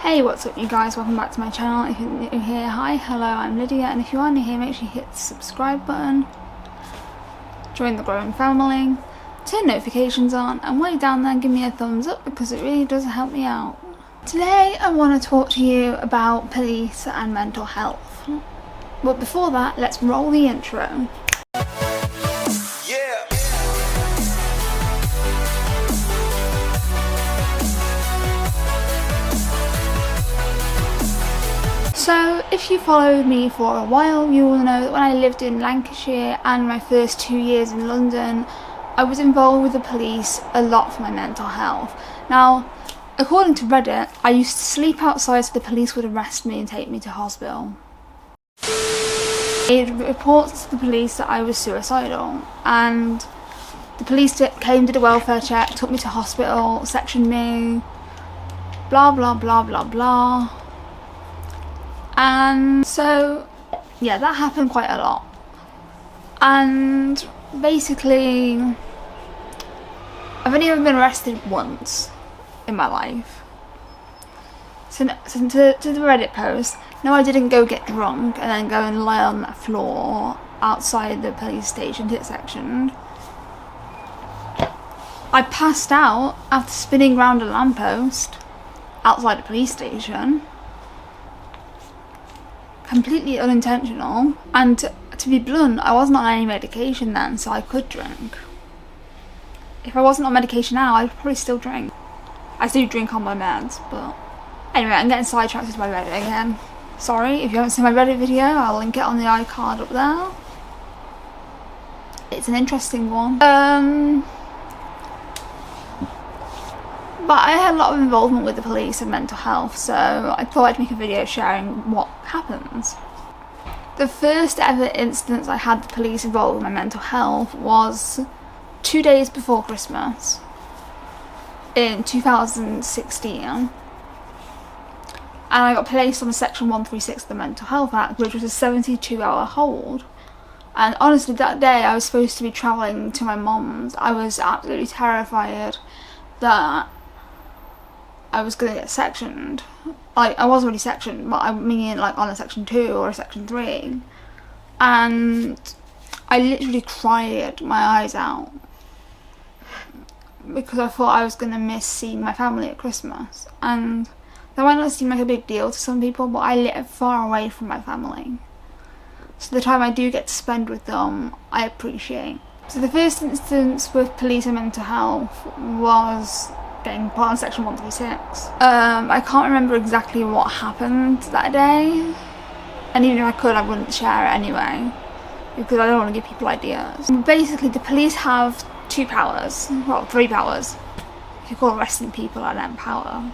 Hey, what's up you guys, welcome back to my channel. If you're new here, hi, hello, I'm Lydia, and if you are new here, make sure you hit the subscribe button, join the growing family, turn notifications on, and while you're down there, give me a thumbs up because it really does help me out. Today I want to talk to you about police and mental health, but before that, let's roll the intro. So, if you followed me for a while, you will know that when I lived in Lancashire and my first 2 years in London, I was involved with the police a lot for my mental health. Now, according to Reddit, I used to sleep outside so the police would arrest me and take me to hospital. I made reports to the police that I was suicidal, and the police came, did a welfare check, took me to hospital, sectioned me, blah blah blah blah blah. And so, yeah, that happened quite a lot. And basically, I've only ever been arrested once in my life. So to the Reddit post, no, I didn't go get drunk and then go and lie on that floor outside the police station to get sectioned. I passed out after spinning round a lamppost outside the police station. Completely unintentional, and to be blunt, I wasn't on any medication then, so I could drink. If I wasn't on medication now, I'd probably still drink. I do drink on my meds, but anyway, I'm getting sidetracked with my Reddit again. Sorry, if you haven't seen my Reddit video, I'll link it on the iCard up there. It's an interesting one. But I had a lot of involvement with the police and mental health, so I thought I'd make a video sharing what happens. The first ever instance I had the police involved with my mental health was 2 days before Christmas in 2016. And I got placed on Section 136 of the Mental Health Act, which was a 72-hour hold. And honestly, that day I was supposed to be travelling to my mum's. I was absolutely terrified that I was going to get sectioned. Like, I was already sectioned, but I mean like on a Section 2 or a Section 3. And I literally cried my eyes out because I thought I was going to miss seeing my family at Christmas. And that might not seem like a big deal to some people, but I live far away from my family. So the time I do get to spend with them, I appreciate. So the first instance with police and mental health was getting put on Section 136. I can't remember exactly what happened that day, and even if I could, I wouldn't share it anyway because I don't want to give people ideas. Basically, the police have two powers, well, three powers, if you call arresting people an power.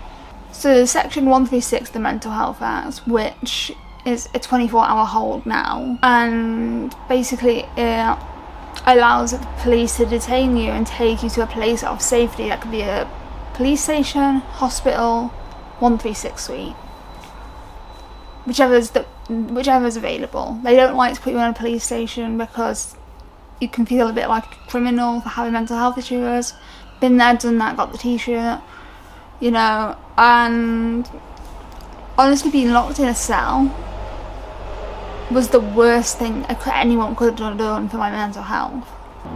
So Section 136 of the Mental Health Act, which is a 24-hour hold now, and basically it allows the police to detain you and take you to a place of safety. That could be a police station, hospital, 136 suite, whichever is available. They don't like to put you in a police station because you can feel a bit like a criminal for having mental health issues. Been there, done that, got the t-shirt, you know. And honestly, being locked in a cell was the worst thing anyone could have done for my mental health.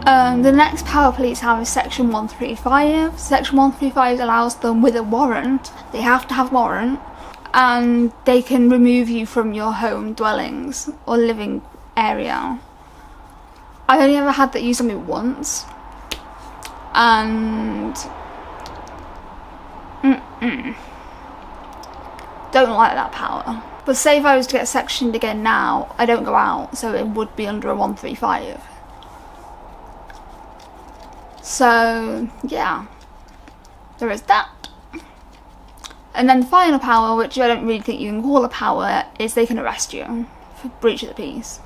The next power police have is Section 135. Section 135 allows them with a warrant, they have to have a warrant, and they can remove you from your home dwellings or living area. I only ever had that used on me once, and don't like that power. But say if I was to get sectioned again now, I don't go out, so it would be under a 135. So, yeah, there is that. And then the final power, which I don't really think you can call a power, is they can arrest you for breach of the peace.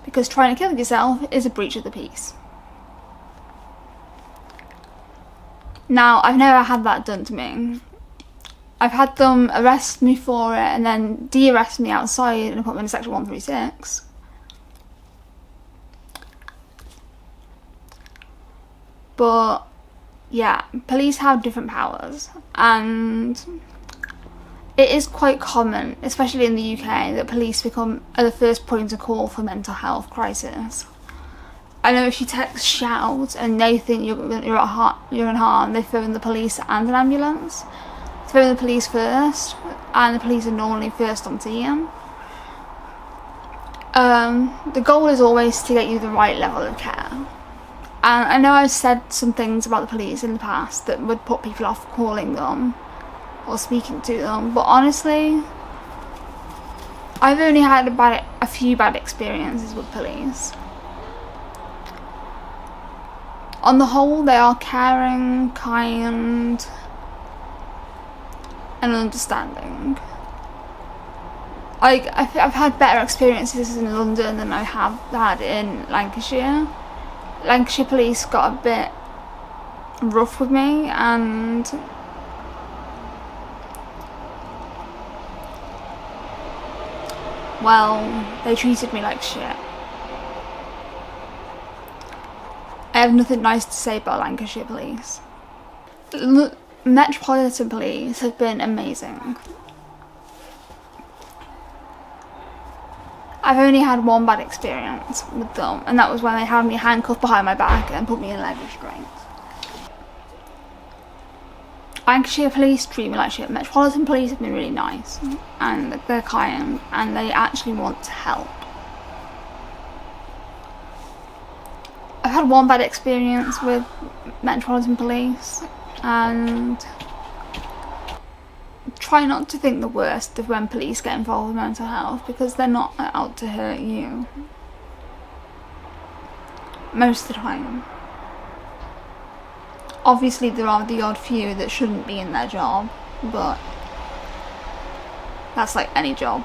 Because trying to kill yourself is a breach of the peace. Now, I've never had that done to me. I've had them arrest me for it and then de-arrest me outside and put me in Section 136. But yeah, police have different powers, and it is quite common, especially in the UK, that police are the first point of call for mental health crisis. I know if you text shout and they think you're in harm, they phone the police and an ambulance. They phone the police first, and the police are normally first on scene. The goal is always to get you the right level of care. And I know I've said some things about the police in the past that would put people off calling them or speaking to them, but honestly, I've only had a few bad experiences with police. On the whole, they are caring, kind, and understanding. I've had better experiences in London than I have had in Lancashire. Lancashire police got a bit rough with me, and well, they treated me like shit. I have nothing nice to say about Lancashire police. Metropolitan police have been amazing. I've only had one bad experience with them, and that was when they had me handcuffed behind my back and put me in leg restraints. Lancashire police treat me like shit. Metropolitan police have been really nice, and they're kind, and they actually want to help. I've had one bad experience with Metropolitan police, and try not to think the worst of when police get involved with mental health, because they're not out to hurt you most of the time. Obviously there are the odd few that shouldn't be in their job, but that's like any job.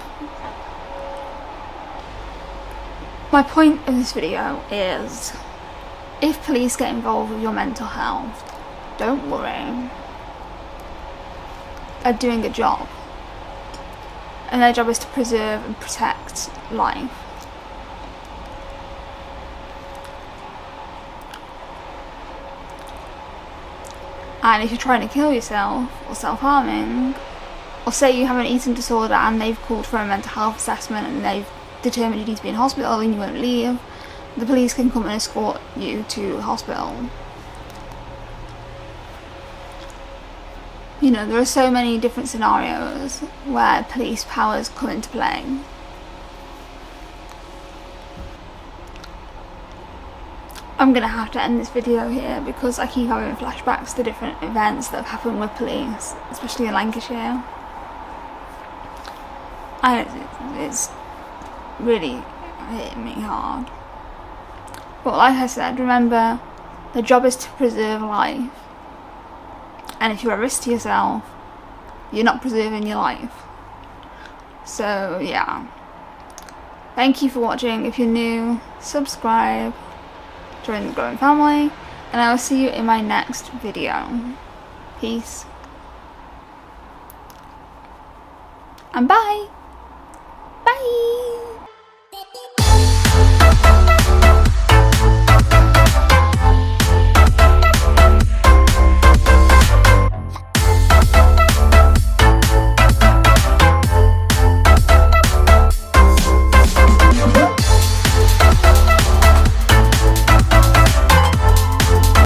My point of this video is, if police get involved with your mental health, don't worry. They're doing a job, and their job is to preserve and protect life. And if you're trying to kill yourself or self-harming, or say you have an eating disorder and they've called for a mental health assessment and they've determined you need to be in hospital and you won't leave, the police can come and escort you to hospital. You know, there are so many different scenarios where police powers come into play. I'm gonna have to end this video here because I keep having flashbacks to different events that have happened with police, especially in Lancashire. And it's really hitting me hard. But like I said, remember, the job is to preserve life. And if you're a risk to yourself, you're not preserving your life. So yeah. Thank you for watching. If you're new, subscribe, join the growing family, and I will see you in my next video. Peace. And bye. Bye.